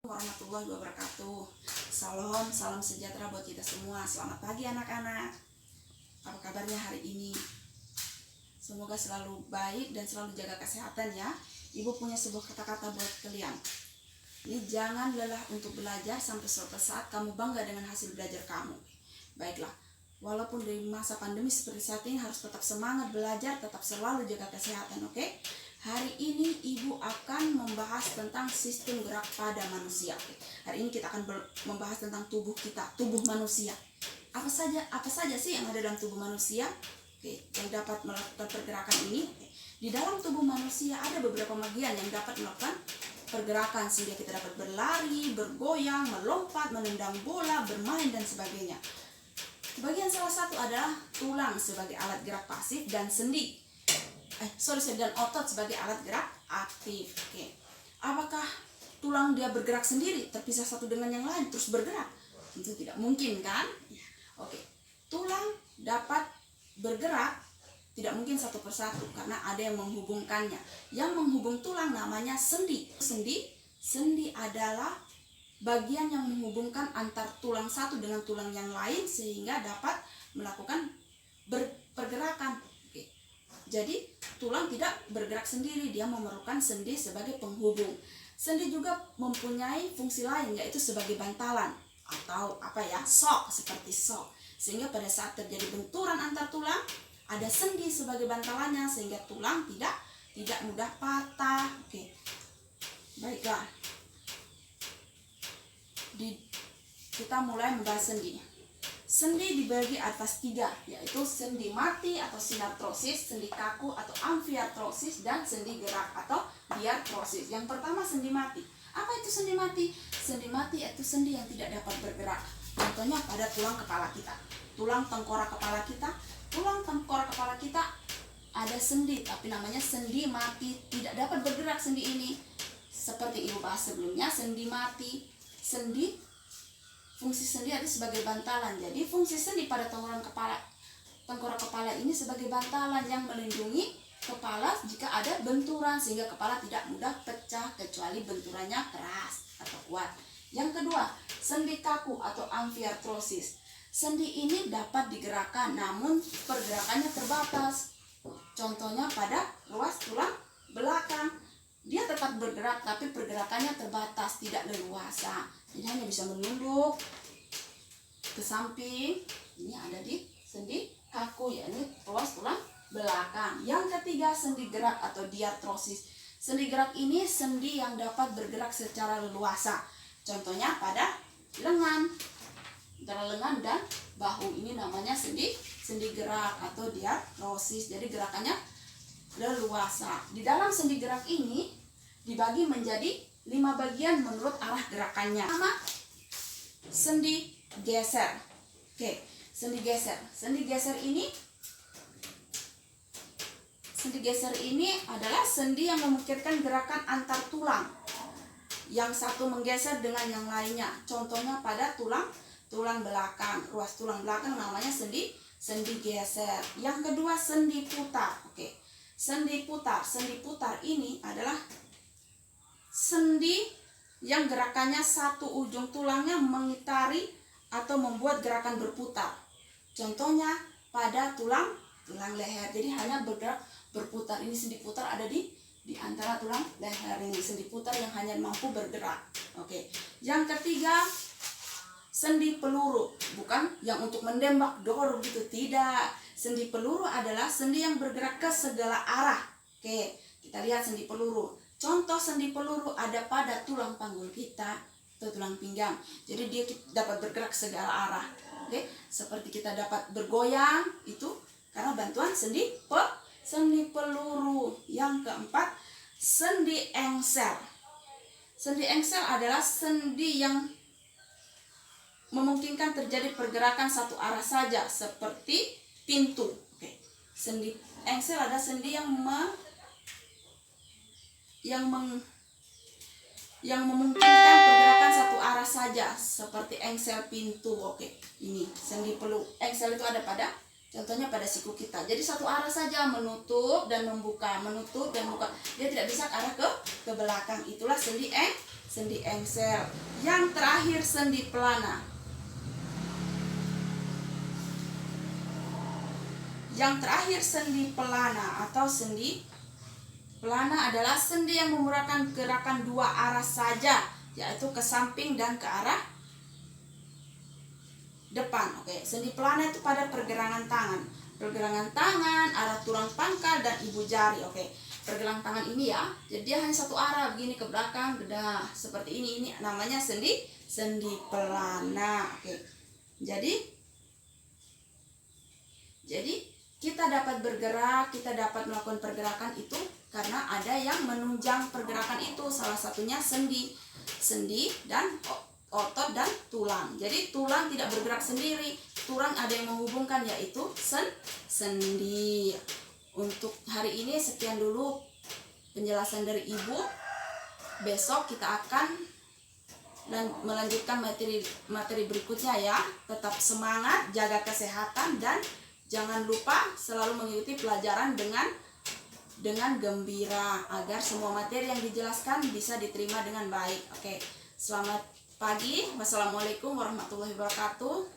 Warahmatullahi wabarakatuh. Salam sejahtera buat kita semua. Selamat pagi anak-anak. Apa kabarnya hari ini? Semoga selalu baik dan selalu jaga kesehatan ya. Ibu punya sebuah kata-kata buat kalian. Ini jangan lelah untuk belajar sampai suatu saat kamu bangga dengan hasil belajar kamu. Baiklah, walaupun di masa pandemi seperti saat ini harus tetap semangat belajar, tetap selalu jaga kesehatan, oke? Hari ini ibu akan membahas tentang sistem gerak pada manusia. Hari ini kita akan membahas tentang tubuh kita, tubuh manusia. Apa saja sih yang ada dalam tubuh manusia? Yang dapat melakukan pergerakan ini. Di dalam tubuh manusia ada beberapa bagian yang dapat melakukan pergerakan sehingga kita dapat berlari, bergoyang, melompat, menendang bola, bermain dan sebagainya. Bagian salah satu adalah tulang sebagai alat gerak pasif dan sendi. Dan otot sebagai alat gerak aktif. Apakah tulang dia bergerak sendiri, terpisah satu dengan yang lain terus bergerak? Tentu tidak mungkin kan? Tulang dapat bergerak tidak mungkin satu persatu karena ada yang menghubungkannya. Yang menghubung tulang namanya sendi. Sendi adalah bagian yang menghubungkan antar tulang satu dengan tulang yang lain sehingga dapat melakukan pergerakan. Jadi tulang tidak bergerak sendiri, dia memerlukan sendi sebagai penghubung. Sendi juga mempunyai fungsi lain yaitu sebagai bantalan atau sok, seperti sok. Sehingga pada saat terjadi benturan antar tulang, ada sendi sebagai bantalannya sehingga tulang tidak mudah patah. Baiklah. Kita mulai membahas sendi. Sendi dibagi atas 3, yaitu sendi mati atau sinartrosis, sendi kaku atau amfiartrosis, dan sendi gerak atau diartrosis. Yang pertama sendi mati. Apa itu sendi mati? Sendi mati itu sendi yang tidak dapat bergerak. Contohnya pada tulang kepala kita, tulang tengkorak kepala kita. Tulang tengkorak kepala kita ada sendi, tapi namanya sendi mati, tidak dapat bergerak sendi ini. Seperti ibu bahas sebelumnya, sendi mati. Fungsi sendi ada sebagai bantalan. Jadi fungsi sendi pada tengkorak kepala ini sebagai bantalan yang melindungi kepala jika ada benturan sehingga kepala tidak mudah pecah kecuali benturannya keras atau kuat. Yang kedua, sendi kaku atau amfiartrosis. Sendi ini dapat digerakkan namun pergerakannya terbatas. Contohnya pada ruas tulang belakang. Dia tetap bergerak tapi pergerakannya terbatas, tidak leluasa. Jadi hanya bisa menunduk ke samping. Ini ada di sendi kaku, yakni ruas tulang belakang. Yang ketiga, sendi gerak atau diartrosis. Sendi gerak ini sendi yang dapat bergerak secara leluasa. Contohnya pada lengan, antara lengan dan bahu. Ini namanya sendi gerak atau diartrosis. Jadi gerakannya leluasa. Di dalam sendi gerak ini dibagi menjadi 5 bagian menurut arah gerakannya. Pertama, sendi geser. Sendi geser. Sendi geser ini adalah sendi yang memungkinkan gerakan antar tulang. Yang satu menggeser dengan yang lainnya. Contohnya pada tulang belakang, ruas tulang belakang namanya sendi geser. Yang kedua, sendi putar. Sendi putar ini adalah sendi yang gerakannya satu ujung tulangnya mengitari atau membuat gerakan berputar. Contohnya pada tulang leher. Jadi hanya bergerak berputar. Ini sendi putar ada di antara tulang leher ini. Sendi putar yang hanya mampu bergerak. Yang ketiga, sendi peluru. Bukan yang untuk menembak dor gitu, tidak. Sendi peluru adalah sendi yang bergerak ke segala arah. Kita lihat sendi peluru. Contoh sendi peluru ada pada tulang panggul kita atau tulang pinggang. Jadi dia dapat bergerak ke segala arah. Seperti kita dapat bergoyang itu karena bantuan sendi peluru. Yang keempat, sendi engsel. Sendi engsel adalah sendi yang memungkinkan terjadi pergerakan satu arah saja seperti pintu. Sendi engsel ada sendi yang memungkinkan pergerakan satu arah saja seperti engsel pintu. Ini sendi peluru. Engsel itu ada pada, contohnya pada siku kita. Jadi satu arah saja, menutup dan membuka, menutup dan membuka. Dia tidak bisa ke arah ke belakang. Itulah sendi sendi engsel. Yang terakhir sendi pelana. Yang terakhir sendi pelana atau sendi pelana adalah sendi yang merupakan gerakan dua arah saja, yaitu ke samping dan ke arah depan. Oke, sendi pelana itu pada pergelangan tangan. Pergelangan tangan, arah tulang pangkal dan ibu jari. Oke, pergelangan tangan ini ya, jadi dia hanya satu arah begini ke belakang, gedah seperti ini. Ini namanya sendi pelana. Oke, jadi kita dapat bergerak, kita dapat melakukan pergerakan itu karena ada yang menunjang pergerakan itu. Salah satunya sendi dan otot dan tulang. Jadi tulang tidak bergerak sendiri, tulang ada yang menghubungkan, yaitu sendi. Untuk hari ini sekian dulu penjelasan dari Ibu. Besok kita akan melanjutkan materi berikutnya ya. Tetap semangat, jaga kesehatan, dan jangan lupa selalu mengikuti pelajaran dengan gembira agar semua materi yang dijelaskan bisa diterima dengan baik. Oke, selamat pagi. Wassalamualaikum warahmatullahi wabarakatuh.